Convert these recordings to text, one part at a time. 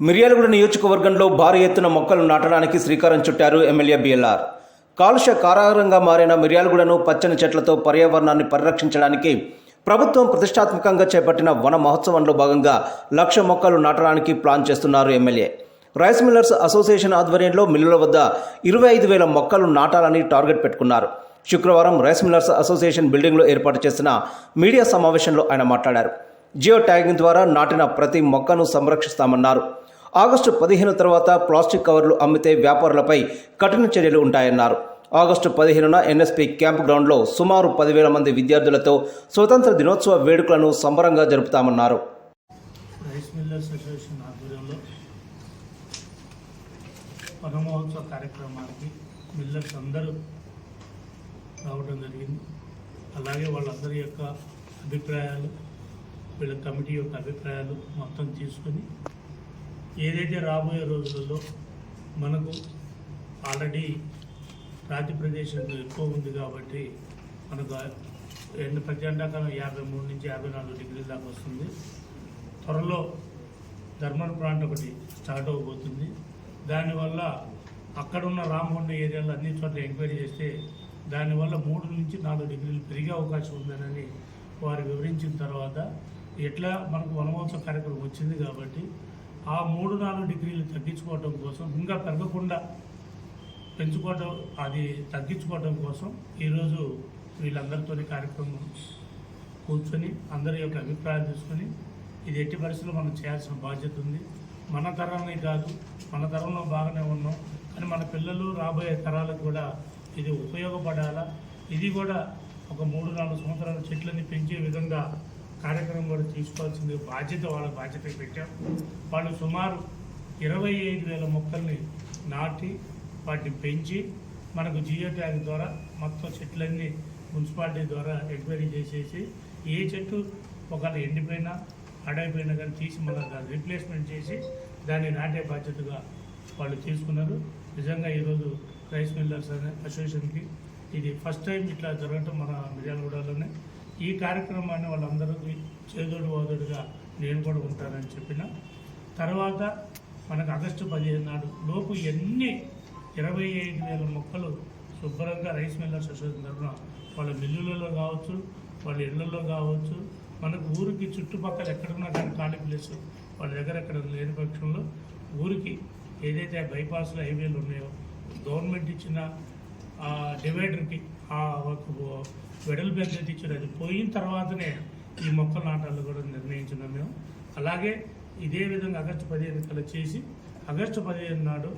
మిర్యాలగూడ నియోజకవర్గంలో భారీ ఎత్తున మొక్కలు నాటడానికి శ్రీకారం చుట్టారు ఎమ్మెల్యే బిఎల్ఆర్. కాలుష్య కారాగారంగా మారిన మిర్యాలగూడను పచ్చని చెట్లతో పర్యావరణాన్ని పరిరక్షించడానికి ప్రభుత్వం ప్రతిష్టాత్మకంగా చేపట్టిన వన మహోత్సవంలో భాగంగా 1,00,000 మొక్కలు నాటడానికి ప్లాన్ చేస్తున్నారు ఎమ్మెల్యే. రైస్ మిల్లర్స్ అసోసియేషన్ ఆధ్వర్యంలో మిల్లుల వద్ద 25,000 మొక్కలు నాటాలని టార్గెట్ పెట్టుకున్నారు. శుక్రవారం రైస్ మిల్లర్స్ అసోసియేషన్ బిల్డింగ్లో ఏర్పాటు చేసిన మీడియా సమావేశంలో ఆయన మాట్లాడారు. జియో ట్యాగింగ్ ద్వారా నాటిన ప్రతి మొక్కను సంరక్షిస్తామన్నారు. ఆగస్టు 15 తర్వాత ప్లాస్టిక్ కవర్లు అమ్మితే వ్యాపారులపై కఠిన చర్యలు ఉంటాయన్నారు. ఆగస్టు 15న ఎన్ఎస్పీ క్యాంప్ గ్రౌండ్లో సుమారు 10,000 మంది విద్యార్థులతో స్వతంత్ర దినోత్సవ వేడుకలను సంబరంగా జరుపుతామన్నారు. రైస్ మిల్లర్స్ అసోసియేషన్ ఆధ్వర్యంలో వన మహోత్సవ కార్యక్రమానికి మిల్లర్స్ అందరూ రావడం జరిగింది. అలాగే వాళ్ళందరి యొక్క అభిప్రాయాలు, వీళ్ళ కమిటీ యొక్క అభిప్రాయాలు మొత్తం తీసుకుని ఏదైతే రాబోయే రోజులలో మనకు ఆల్రెడీ రాతి ప్రదేశం ఎక్కువ ఉంది కాబట్టి మనకు ప్రతి ఎండాకాలం 53 నుంచి 54 డిగ్రీల దాకా వస్తుంది. త్వరలో థర్మల్ ప్లాంట్ ఒకటి స్టార్ట్ అవబోతుంది. దానివల్ల అక్కడున్న రామగుండ ఏరియాలో అన్ని చోట్ల ఎంక్వైరీ చేస్తే దానివల్ల 3 నుంచి 4 డిగ్రీలు పెరిగే అవకాశం ఉందని వారు వివరించిన తర్వాత ఎట్లా మనకు వనమహోత్సవ కార్యక్రమం వచ్చింది కాబట్టి ఆ 3-4 డిగ్రీలు తగ్గించుకోవడం కోసం, ఇంకా పెరగకుండా పెంచుకోవడం, అది తగ్గించుకోవడం కోసం ఈరోజు వీళ్ళందరితో కార్యక్రమం కూర్చొని అందరి యొక్క అభిప్రాయాలు తీసుకొని ఇది ఎట్టి పరిస్థితుల్లో మనం చేయాల్సిన బాధ్యత ఉంది. మన తరాన్ని కాదు, మన తరంలో బాగానే ఉన్నాం, కానీ మన పిల్లలు రాబోయే తరాలకు కూడా ఇది ఉపయోగపడాలా. ఇది కూడా ఒక 3-4 సంవత్సరాల చెట్లని పెంచే విధంగా కార్యక్రమం కూడా తీసుకోవాల్సింది బాధ్యత, వాళ్ళ బాధ్యత పెట్టాం. వాళ్ళు సుమారు 25,000 మొక్కల్ని నాటి వాటిని పెంచి మనకు జియో ట్యాగ్ ద్వారా మొత్తం చెట్లన్నీ మున్సిపాలిటీ ద్వారా ఎంక్వైరీ చేసేసి ఏ చెట్టు ఒకవేళ ఎండిపోయినా అడైపోయినా కానీ తీసి మళ్ళీ రీప్లేస్మెంట్ చేసి దాన్ని నాటే బాధ్యతగా వాళ్ళు తీసుకున్నారు. నిజంగా ఈరోజు రైస్ మిల్లర్స్ అసోసియేషన్కి ఇది ఫస్ట్ టైం ఇట్లా జరగటం మన మిర్యాలగూడలోనే. ఈ కార్యక్రమాన్ని వాళ్ళందరికీ చేదోడు వాదోడుగా నేను కూడా ఉంటానని చెప్పిన తర్వాత మనకు ఆగస్టు 15 నాడు లోపు ఎన్ని 25,000 మొక్కలు శుభ్రంగా రైస్ మిల్లర్స్ అసోసియేషన్ తరఫున వాళ్ళ మిల్లులలో కావచ్చు, వాళ్ళ ఇళ్లలో కావచ్చు, మనకు ఊరికి చుట్టుపక్కల ఎక్కడున్నా కానీ ఖాళీ ప్లేస్ వాళ్ళ దగ్గర ఎక్కడ లేని పక్షంలో ఊరికి ఏదైతే బైపాస్లో హైవేలు ఉన్నాయో గవర్నమెంట్ ఇచ్చిన డివైడర్కి వెడల్పు ఎంత ఇచ్చారు అది పోయిన తర్వాతనే ఈ మొక్కలు నాటాలు కూడా నిర్ణయించున్నాం మేము. అలాగే ఇదే విధంగా ఆగస్టు 15 కల్లా చేసి ఆగస్టు 15 నాడు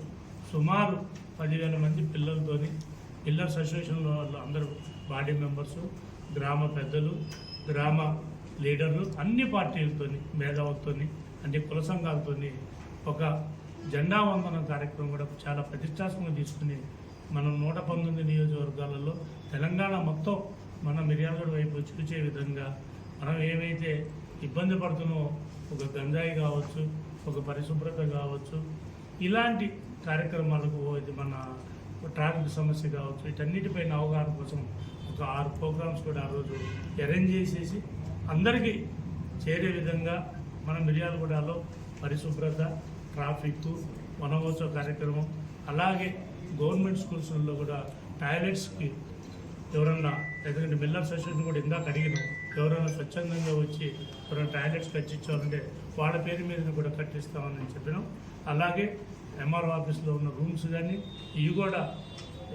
సుమారు 10,000 మంది పిల్లలతోని పిల్లర్స్ అసోసియేషన్లో వాళ్ళు అందరూ బాడీ మెంబర్సు, గ్రామ పెద్దలు, గ్రామ లీడర్లు, అన్ని పార్టీలతోని, మేధావులతోని, అన్ని కుల సంఘాలతోని ఒక జెండా వందనం కార్యక్రమం కూడా చాలా ప్రతిష్టాత్మకంగా తీసుకుని మనం 119 నియోజకవర్గాలలో తెలంగాణ మొత్తం మన మిర్యాలగూడ వైపు చూసే విధంగా మనం ఏవైతే ఇబ్బంది పడుతున్నామో, ఒక గంజాయి కావచ్చు, ఒక పరిశుభ్రత కావచ్చు, ఇలాంటి కార్యక్రమాలకు ఇది మన ట్రాఫిక్ సమస్య కావచ్చు, వీటన్నిటిపైన అవగాహన కోసం ఒక 6 ప్రోగ్రామ్స్ కూడా ఆ రోజు అరేంజ్ చేసేసి అందరికీ చేరే విధంగా మన మిర్యాలగూడలో పరిశుభ్రత, ట్రాఫిక్, వనమహోత్సవ కార్యక్రమం, అలాగే గవర్నమెంట్ స్కూల్స్లో కూడా టాయిలెట్స్కి ఎవరన్నా, ఎందుకంటే మిల్లర్స్ అసోసియేషన్ కూడా ఇందాక అడిగినాం, ఎవరైనా స్వచ్ఛందంగా వచ్చి ఎవరైనా టాయిలెట్స్ కట్టించాలంటే వాళ్ళ పేరు మీద కూడా కట్టిస్తామని చెప్పినాం. అలాగే ఎంఆర్ఓ ఆఫీస్లో ఉన్న రూమ్స్ కానీ ఇవి కూడా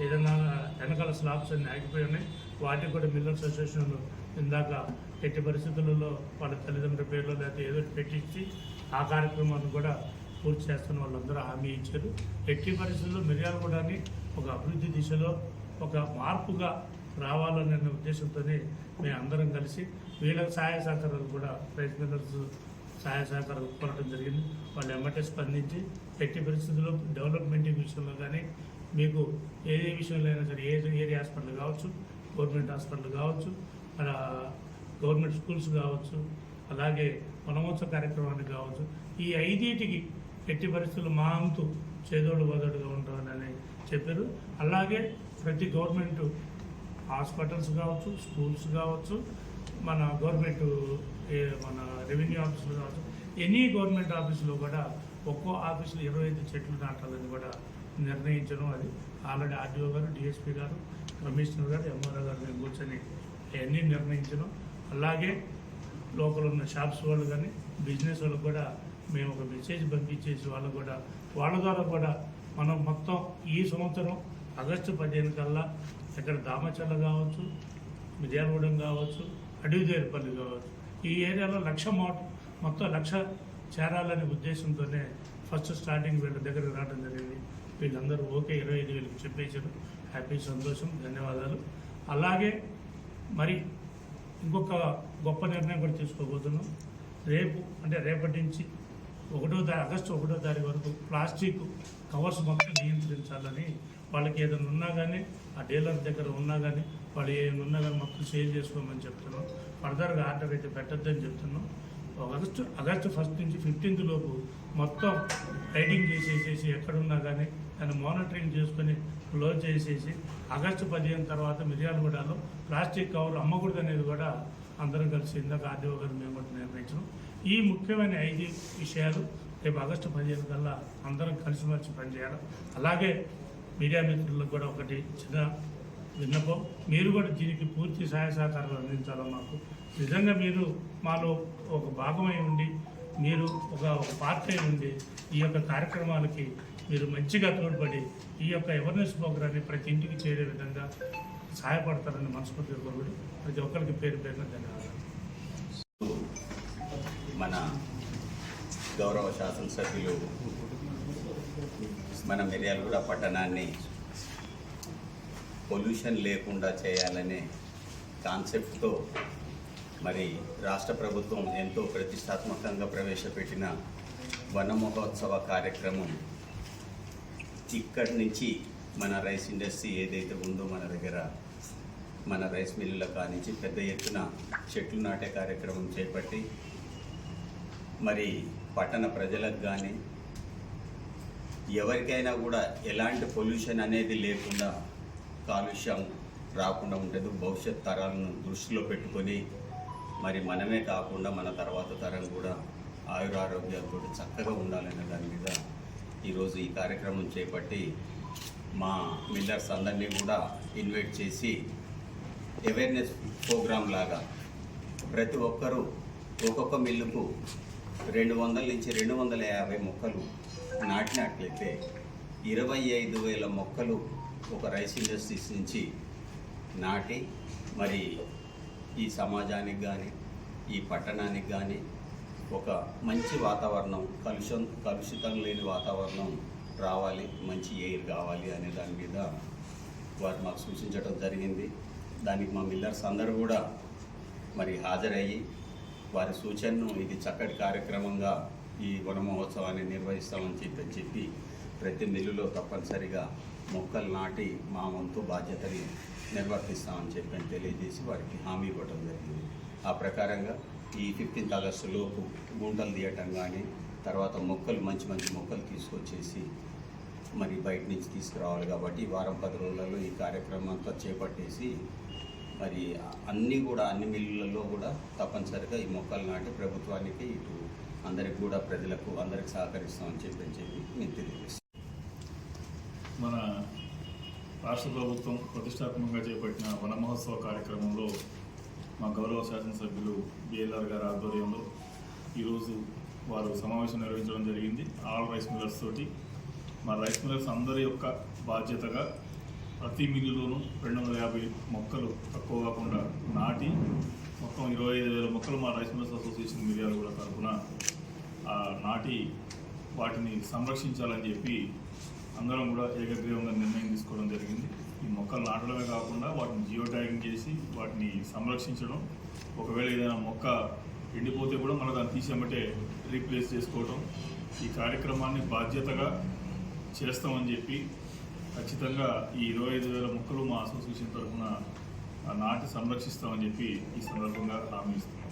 ఏదైనా వెనకాల స్లాబ్స్ అన్నీ ఆగిపోయి ఉన్నాయి, వాటికి కూడా మిల్లర్స్ అసోసియేషన్ ఇందాక ఎట్టి పరిస్థితులలో వాళ్ళ తల్లిదండ్రుల పేర్లో లేకపోతే ఏదో పెట్టించి ఆ కార్యక్రమాన్ని కూడా పూర్తి చేస్తున్న వాళ్ళందరూ హామీ ఇచ్చారు. ఎట్టి పరిస్థితుల్లో మిర్యాలగూడని ఒక అభివృద్ధి దిశలో ఒక మార్పుగా రావాలనే ఉద్దేశంతోనే మేము అందరం కలిసి వీళ్ళకి సహాయ సహకారాలు కూడా రైస్ మిల్లర్స్ సహాయ సహకారాలు కోరడం జరిగింది. వాళ్ళు ఎమ్మటే స్పందించి ఎట్టి పరిస్థితుల్లో డెవలప్మెంట్ విషయంలో కానీ మీకు ఏ విషయంలో అయినా సరే, ఏరియా హాస్పిటల్ కావచ్చు, గవర్నమెంట్ హాస్పిటల్ కావచ్చు, గవర్నమెంట్ స్కూల్స్ కావచ్చు, అలాగే వనమహోత్సవ కార్యక్రమానికి కావచ్చు, ఈ 5టికి ఎట్టి పరిస్థితులు మా అంతు చేదోడు వదోడుగా ఉంటామని చెప్పారు. అలాగే ప్రతి గవర్నమెంట్ హాస్పిటల్స్ కావచ్చు, స్కూల్స్ కావచ్చు, మన గవర్నమెంట్ మన రెవెన్యూ ఆఫీసులు కావచ్చు, ఎనీ గవర్నమెంట్ ఆఫీసులో కూడా ఒక్కో ఆఫీసులో 25 చెట్లు నాటాలని కూడా నిర్ణయించడం. అది ఆల్రెడీ ఆర్డీఓ గారు, డిఎస్పీ గారు, కమిషనర్ గారు, ఎంఆర్ఓ గారు మేము కూర్చొని అవన్నీ నిర్ణయించడం. అలాగే లోకల్ ఉన్న షాప్స్ వాళ్ళు కానీ బిజినెస్ వాళ్ళకు కూడా మేము ఒక మెసేజ్ పంపించేసి వాళ్ళ ద్వారా కూడా మనం మొత్తం ఈ సంవత్సరం ఆగస్టు 15 కల్లా ఇక్కడ దామచల్ల కావచ్చు, మిర్యాలగూడెం కావచ్చు, అడవిదేరుపల్లి కావచ్చు, ఈ ఏరియాలో 1,00,000 మొత్తం 1,00,000 చేరాలనే ఉద్దేశంతోనే ఫస్ట్ స్టార్టింగ్ వీళ్ళ దగ్గరకు రావడం జరిగింది. వీళ్ళందరూ ఓకే 25,000 చెప్పేశారు. హ్యాపీ, సంతోషం, ధన్యవాదాలు. అలాగే మరి ఇంకొక గొప్ప నిర్ణయం కూడా తీసుకోబోతున్నాం. రేపటి నుంచి ఆగస్టు 1వ తారీఖు వరకు ప్లాస్టిక్ కవర్స్ మొత్తం నియంత్రించాలని, వాళ్ళకి ఏదైనా ఉన్నా కానీ ఆ డీలర్ దగ్గర ఉన్నా కానీ వాళ్ళు ఏమైనా ఉన్నా కానీ మొత్తం సేల్ చేసుకోమని చెప్తున్నాం. ఫర్దర్గా ఆర్డర్ అయితే పెట్టద్దని చెప్తున్నాం. ఆగస్టు 1 నుంచి 15 లోపు మొత్తం రైడింగ్ చేసేసేసి ఎక్కడున్నా కానీ దాన్ని మానిటరింగ్ చేసుకొని క్లోజ్ చేసేసి ఆగస్టు 15 తర్వాత మిర్యాలగూడలో ప్లాస్టిక్ కవర్ అమ్మకూడదు అనేది కూడా అందరం కలిసి ఇందాక ఆర్డీఓ గారు మేము కూడా నిర్ణయించడం. ఈ ముఖ్యమైన 5 విషయాలు రేపు ఆగస్టు 15 కల్లా అందరం కలిసిమెలిసి పనిచేయాలి. అలాగే మీడియా మిత్రులకు కూడా ఒకటి చిన్న విన్నపం, మీరు కూడా దీనికి పూర్తి సహాయ సహకారాలు అందించాలి. మాకు నిజంగా మీరు మాలో ఒక భాగమై ఉండి, మీరు ఒక పార్ట్ అయి ఉండి ఈ యొక్క కార్యక్రమాలకి మీరు మంచిగా తోడ్పడి ఈ యొక్క అవేర్నెస్ ప్రోగ్రాన్ని ప్రతి ఇంటికి చేరే విధంగా సహాయపడతారని మనస్ఫూర్తిగా కోరుకుంటూ ప్రతి ఒక్కరికి పేరున ధన్యవాదాలు. మన గౌరవ శాసనసభ్యులు మన మిర్యాలగూడ పట్టణాన్ని పొల్యూషన్ లేకుండా చేయాలనే కాన్సెప్ట్తో మరి రాష్ట్ర ప్రభుత్వం ఎంతో ప్రతిష్టాత్మకంగా ప్రవేశపెట్టిన వన మహోత్సవ కార్యక్రమం ఇక్కడి నుంచి మన రైస్ ఇండస్ట్రీ ఏదైతే ఉందో మన దగ్గర మన రైస్ మిల్లుల కానించి పెద్ద ఎత్తున చెట్లు నాటే కార్యక్రమం చేపట్టి మరి పట్టణ ప్రజలకు కానీ ఎవరికైనా కూడా ఎలాంటి పొల్యూషన్ అనేది లేకుండా, కాలుష్యం రాకుండా ఉంటుంది. భవిష్యత్ తరాలను దృష్టిలో పెట్టుకొని మరి మనమే కాకుండా మన తర్వాత తరం కూడా ఆయురారోగ్యాలతో చక్కగా ఉండాలనే దాని మీద ఈరోజు ఈ కార్యక్రమం చేపట్టి మా మిల్లర్స్ అందరినీ కూడా ఇన్వైట్ చేసి అవేర్నెస్ ప్రోగ్రాం లాగా ప్రతి ఒక్కరూ ఒక్కొక్క మిల్లుకు 200 నుంచి 250 మొక్కలు నాటినట్లయితే 25,000 మొక్కలు ఒక రైస్ ఇండస్ట్రీస్ నుంచి నాటి మరి ఈ సమాజానికి కానీ ఈ పట్టణానికి కానీ ఒక మంచి వాతావరణం, కలుషితం లేని వాతావరణం రావాలి, మంచి ఎయిర్ కావాలి అనే దాని మీద వారు మాకు సూచించడం జరిగింది. దానికి మా మిల్లర్స్ అందరూ కూడా మరి హాజరయ్యి వారి సూచనను ఇది చక్కటి కార్యక్రమంగా ఈ వన మహోత్సవాన్ని నిర్వహిస్తామని చెప్పి ప్రతి మిల్లులో తప్పనిసరిగా మొక్కలు నాటి మా వంతు బాధ్యతని నిర్వర్తిస్తామని చెప్పి తెలియజేసి వారికి హామీ ఇవ్వడం జరిగింది. ఆ ప్రకారంగా ఈ 15th ఆగస్టు లోపు గుంటలు తీయటం కానీ, తర్వాత మొక్కలు మంచి మొక్కలు తీసుకొచ్చేసి మరి బయట నుంచి తీసుకురావాలి. కాబట్టి వారం 10 రోజులలో ఈ కార్యక్రమం అంతా చేపట్టేసి మరి అన్ని మిల్లులలో కూడా తప్పనిసరిగా ఈ మొక్కలు నాటి ప్రభుత్వానికి ఇటు అందరికి కూడా ప్రజలకు అందరికి సహకరిస్తామని చెప్పి నేను తెలియజేస్తాను. మన రాష్ట్ర ప్రభుత్వం ప్రతిష్టాత్మకంగా చేపట్టిన వన మహోత్సవ కార్యక్రమంలో మా గౌరవ శాసనసభ్యులు బిఎల్ఆర్ గారి ఆధ్వర్యంలో ఈరోజు వారు సమావేశం నిర్వహించడం జరిగింది. ఆల్ రైస్ మిల్లర్స్ తోటి మా రైస్ మిల్లర్స్ అందరి యొక్క బాధ్యతగా ప్రతి మిల్లులోనూ 250 మొక్కలు తక్కువ కాకుండా నాటి మొత్తం 25,000 మొక్కలు మా రైస్ మిల్లర్స్ అసోసియేషన్ మిర్యాలగూడ తరఫున నాటి వాటిని సంరక్షించాలని చెప్పి అందరం కూడా ఏకగ్రీవంగా నిర్ణయం తీసుకోవడం జరిగింది. ఈ మొక్కలు నాటడమే కాకుండా వాటిని జియో ట్యాగింగ్ చేసి వాటిని సంరక్షించడం, ఒకవేళ ఏదైనా మొక్క ఎండిపోతే కూడా మనం దాన్ని తీసేమంటే రీప్లేస్ చేసుకోవడం, ఈ కార్యక్రమాన్ని బాధ్యతగా చేస్తామని చెప్పి ఖచ్చితంగా ఈ 25,000 మొక్కలు మా అసోసియేషన్ తరఫున నాటి సంరక్షిస్తామని చెప్పి ఈ సందర్భంగా హామీ ఇస్తున్నాం.